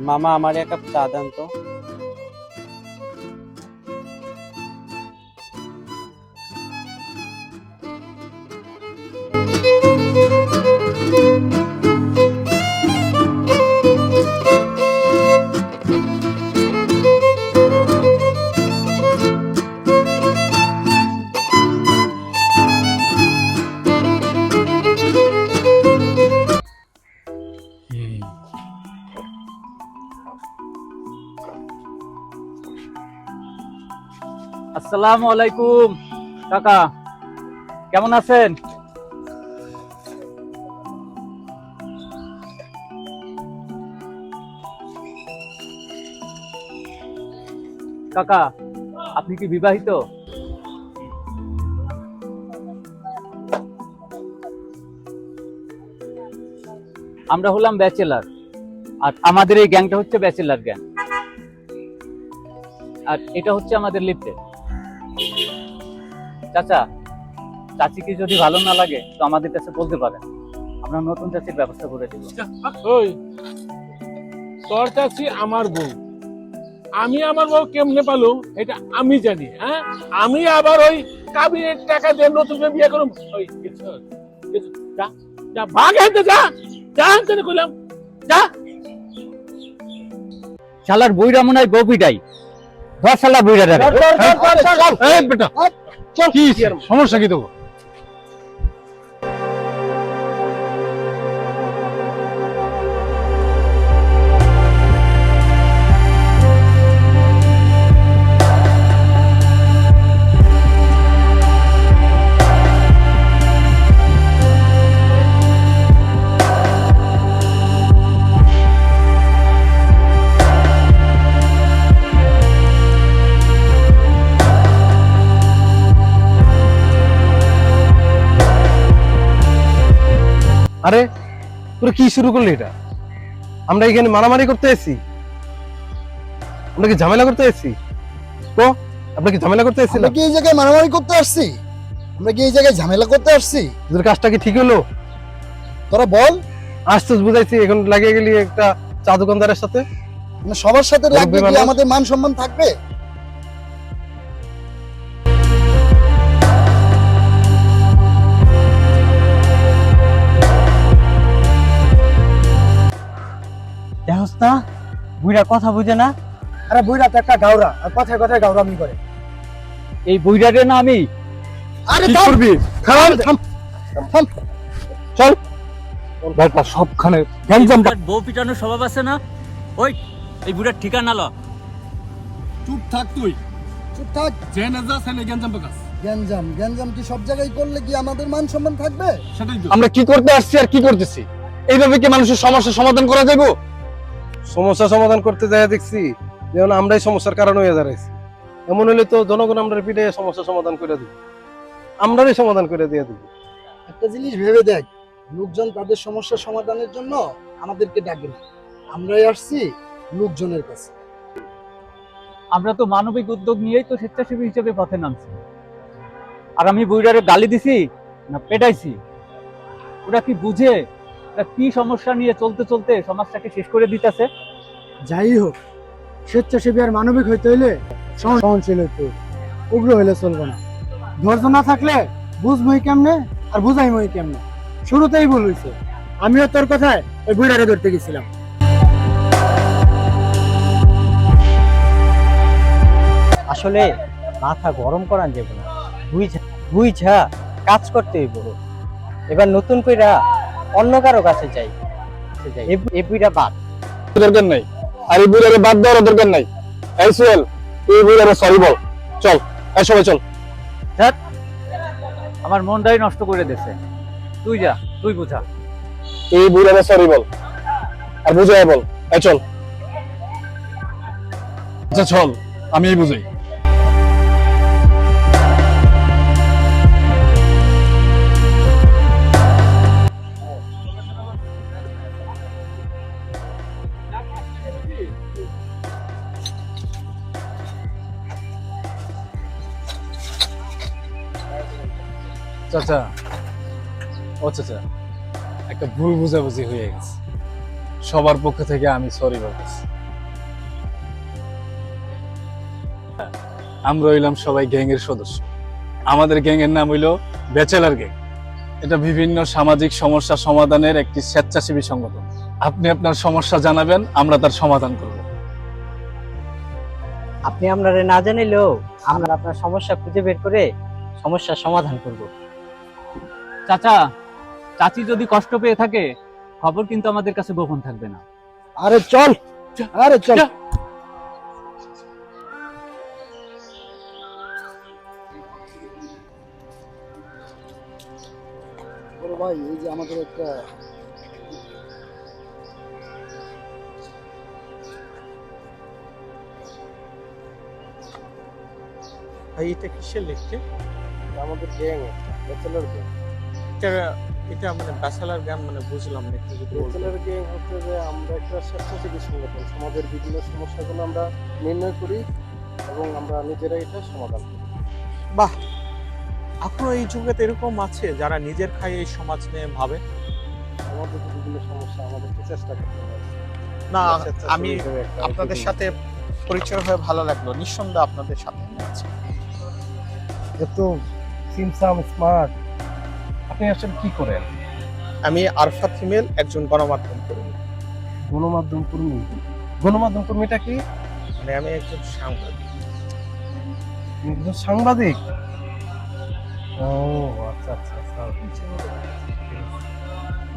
মামা আমার এক কাপ চা দেন তো। আসসালামু আলাইকুম কাকা, কেমন আছেন? কাকা, আপনি কি বিবাহিত? আমরা হলাম ব্যাচেলার, আর আমাদের এই গ্যাংটা হচ্ছে ব্যাচেলার গ্যাং, আর এটা হচ্ছে আমাদের লিফটে। চাচা, চাচিকে যদি ভালো না লাগে তো আমাদের কাছে বলতে পারেন, আমরা নতুন চাচির ব্যবস্থা করে দেব। ওই তোর চাচি আমার বউ, আমি আমার বউ কেমনে পালো এটা আমি জানি। হ্যাঁ, আমি আবার ওই কাবিনের টাকা দিয়ে নতুন করে বিয়ে করব? ওই যা যা, ভাগ হেঁটে যা, যা হেঁটে কইলাম যা। শালার বইরা মনে হয় গোপিটাই ধর, শালা বইরা ধর। এই বেটা চল, কি সমস্যা কি তো? আরে তোরা কি শুরু করলি? এটা আমরা এখানে মারামারি করতে এসেছি? আমরা কি ঝামেলা করতে এসেছি? তো আমরা কি ঝামেলা করতে এসেছিলাম? আমরা কি এই জায়গায় মারামারি করতে আসছি? আমরা কি এই জায়গায় ঝামেলা করতে আসছি? তোদের কাজটা কি ঠিক হলো? তোরা বল। আসছিস বুঝাইছি, এখন লাগিয়ে গেলি একটা চা দোকানদারের সাথে। মানে সবার সাথে লাগবে কি আমাদের মান সম্মান থাকবে? দেখোস না বুইরা কথা বুঝে না। আরে বুইরা তো একটা গাওরা, আর কথায় কথায় গাওরামি করে। এই বইরারে না আমি। আরে কি থাম, করবি? থাম, থাম, থাম। চল ব্যাটা সবখানে গ্যাঞ্জাম। বউ পিটানোর স্বভাব আছে না? ওই এই বুড়ার ঠিকানা ল। চুপ থাক তুই, চুপ থাক। যে না যা সেনে গেঞ্জাম পাকাস, গ্যাঞ্জাম গ্যাঞ্জাম কি সব জায়গায় করলে কি আমাদের মান সম্মান থাকবে? সেটাই তো। আমরা কি করতে আসছি আর কি করতেছি? এইভাবে কি মানুষের সমস্যার সমাধান করা যাবে? সমস্যা সমাধান করতে যায় দেখছি যেমন আমরাই সমস্যার কারণ হয়ে দাঁড়াইছি। এমন হলে তো জনগণ আমরা পিঠে সমস্যা সমাধান করে দিব, আমরাই সমাধান করে দিয়ে দিব। একটা জিনিস ভেবে দেখ, লোকজন তাদের সমস্যা সমাধানের জন্য আমাদেরকে ডাকে না, আমরাই আসছি লোকজনের কাছে। আমরা তো মানবিক উদ্যোগ নিয়েই তো স্বেচ্ছাসেবী হিসেবে পথে নামছি। আর আমি বুইরারে গালি দিছি না পেটাইছি? ওরা কি বুঝে ওরা কি সমস্যা নিয়ে চলতে চলতে সমাজটাকে শেষ করে দিতেছে? যাই হোক, স্বেচ্ছাসেবী আর মানবিক হইতে হইলে সহনশীল হইতে হবে, উগ্র হইলে চলবে না। ধৈর্য না থাকলে বুঝবই কেমনে আর বুঝাইমই কেমনে। শুরুতেই ভুল হইছে, আমিও তোর কথায় ওই বুড়ারে ধরতে গেছিলাম। আসলে মাথা গরম করান যাবে না, বুঝা কাজ করতে হইব। এবার নতুন কইরা অন্য কারো কাছে যাই, এই বুইরা বাদ দরকার নাই, আর এই বুড়ারে বাদ দেওয়ার দরকার নাই। এই সোহেল, তুই বুড়ারে সরি বল। চল এই সবাই চল। ধ্যাৎ, আমার মনটাই নষ্ট করে দিছে। তুই যা, তুই বুঝা। তুই বুড়ারে সরি বল আর বুঝাই বল। এই চল। আচ্ছা চল, আমি এই বুঝাই। চাচা, ও চাচা, একটা ভুল বুঝাবুঝি হয়ে গেছে, সবার পক্ষ থেকে আমি সরি বলতেছি। আমরা হইলাম সবাই গ্যাংয়ের সদস্য। আমাদের গ্যাংয়ের নাম হইল ব্যাচেলার গ্যাং। এটা বিভিন্ন সামাজিক সমস্যা সমাধানের একটি স্বেচ্ছাসেবী সংগঠন। আপনি আপনার সমস্যা জানাবেন, আমরা তার সমাধান করব। আপনি আপনারে না জানিলেও আমরা আপনার সমস্যা খুঁজে বের করে সমস্যার সমাধান করব। চাচা, চাচি যদি কষ্ট পেয়ে থাকে, খবর কিন্তু আমাদের কাছে গোপন থাকবে না। আরে চল, আরে চল। বড় ভাই, এই যে আমাদের একটা ভাই এটা কিসের লিখছে? আমাদের গ্যাং, ব্যাচেলার গ্যাং। এটা মানে ব্যাচেলার গান মানে বুঝলাম না, একটু যদি বলতেন। ব্যাচেলার গ্যাং হচ্ছে যে আমরা একটা স্বেচ্ছাসেবী সংগঠন। সমাজের বিভিন্ন সমস্যাগুলো আমরা নির্ণয় করি এবং আমরা নিজেরাই এটা সমাধান করি। বাহ, এখনো এই যুগে তো এরকম আছে যারা নিজের খায় এই সমাজ নিয়ে ভাবে। আমাদের যে বিভিন্ন সমস্যা আমাদেরকে চেষ্টা করতে হবে। না, স্বেচ্ছাসেবী আমি হিসেবে একটা আপনাদের উদ্যোগী। সাথে পরিচয় হয়ে ভালো লাগলো। নিঃসন্দেহে আপনাদের সাথে আমি আছি। এত সিমসাম স্মার্ট। আপনি আসলে কি করেন? আমি আরফা ফিমেল, একজন গণমাধ্যম কর্মী। গণমাধ্যম কর্মী। গণমাধ্যম কর্মীটা কি? মানে আমি একজন সাংবাদিক। একজন সাংবাদিক। ও আচ্ছা আচ্ছা আচ্ছা।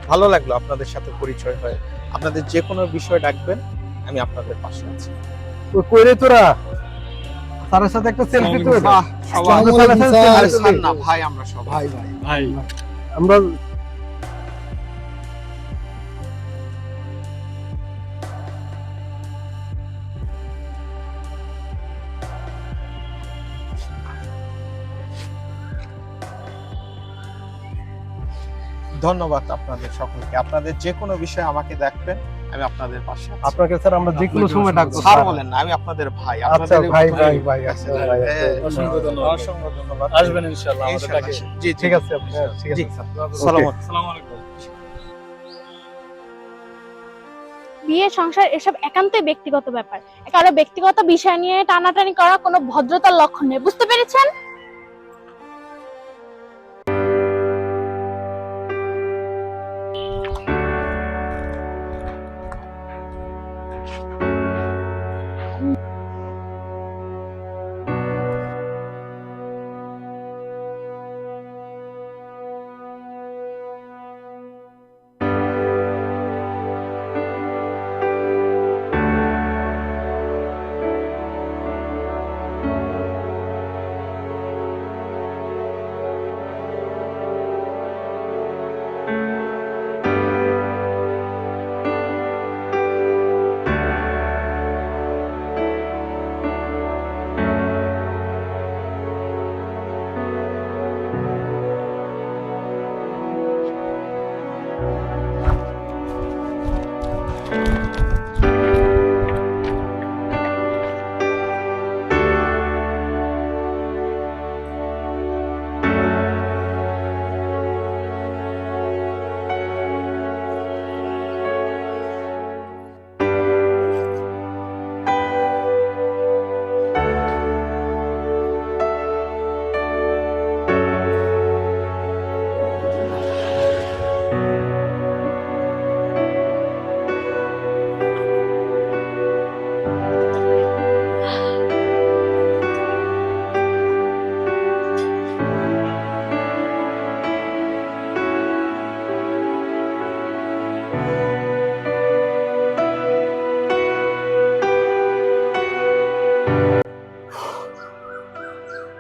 ভালো লাগলো আপনাদের সাথে পরিচয় হয়ে। আপনাদের যে কোনো বিষয় ডাকবেন, আমি আপনাদের পাশে আছি। ওই কইরে তোরা স্যারের সাথে একটা সেলফি তুই। বাহ, সবাই আসসালামু আলাইকুম স্যার। আরে স্যার না ভাই, আমরা সবাই ভাই ভাই ভাই, আমরা ধন্যবাদ আপনাদের সকলকে। আপনাদের যে কোনো বিষয়ে আমাকে দেখবেন, আমি আপনাদের পাশে আছি। আপনাকে স্যার আমরা যে কোনো সময় ডাকবো। স্যার বলেন না, আমি আপনাদের ভাই। আচ্ছা আপনাদের ভাই ভাই ভাই আচ্ছা ভাই হ্যাঁ, অসংখ্য ধন্যবাদ। অসংখ্য ধন্যবাদ। আসবেন ইনশাআল্লাহ আমাদের ইনশাআল্লাহ। কাছে। জি ঠিক আছে আপনি ঠিক আছে জি। স্যার। সালাম। আসসালামু আলাইকুম। বিয়ে সংসার এসব একান্তই ব্যক্তিগত ব্যাপার। কারো ব্যক্তিগত বিষয় নিয়ে টানাটানি করা কোনো ভদ্রতার লক্ষণ নেই, বুঝতে পেরেছেন?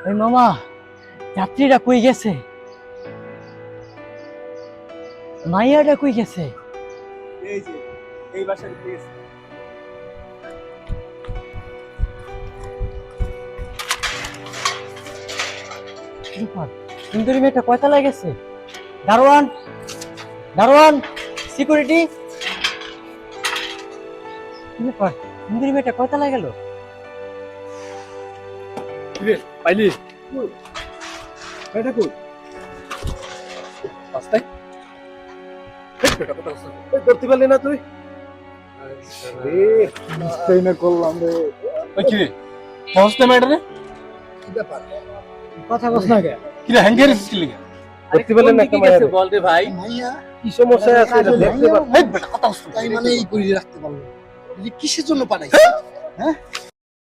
ওই মামা, যাত্রীরা কই গেছে? মাইয়াটা কই গেছে? এই যে এই বাসায় গিয়েছে। সুন্দরী মেয়েটা কয়তলায় গেছে? দারোয়ান, দারোয়ান, সিকিউরিটি। সুন্দরী মেয়েটা কয়তলায় গেল? পাইলি? এটা কই? রাস্তায়? করতে পারলি না তুই? এই না করলাম রে। ওই কি রে? পৌঁছতে ম্যাটারে? ব্যাপার কথা কস না কে কিরা হ্যাঙ্গের স্কিল লিখে দেখতে পেলেন না একটা মায়ের বল রে ভাই মাইয়া কি সমস্যা আছে এটা দেখতে পাচ্ছেন তাই মানে এই করে রাখতে পারলো কিসের জন্য পাঠাইছে হ্যাঁ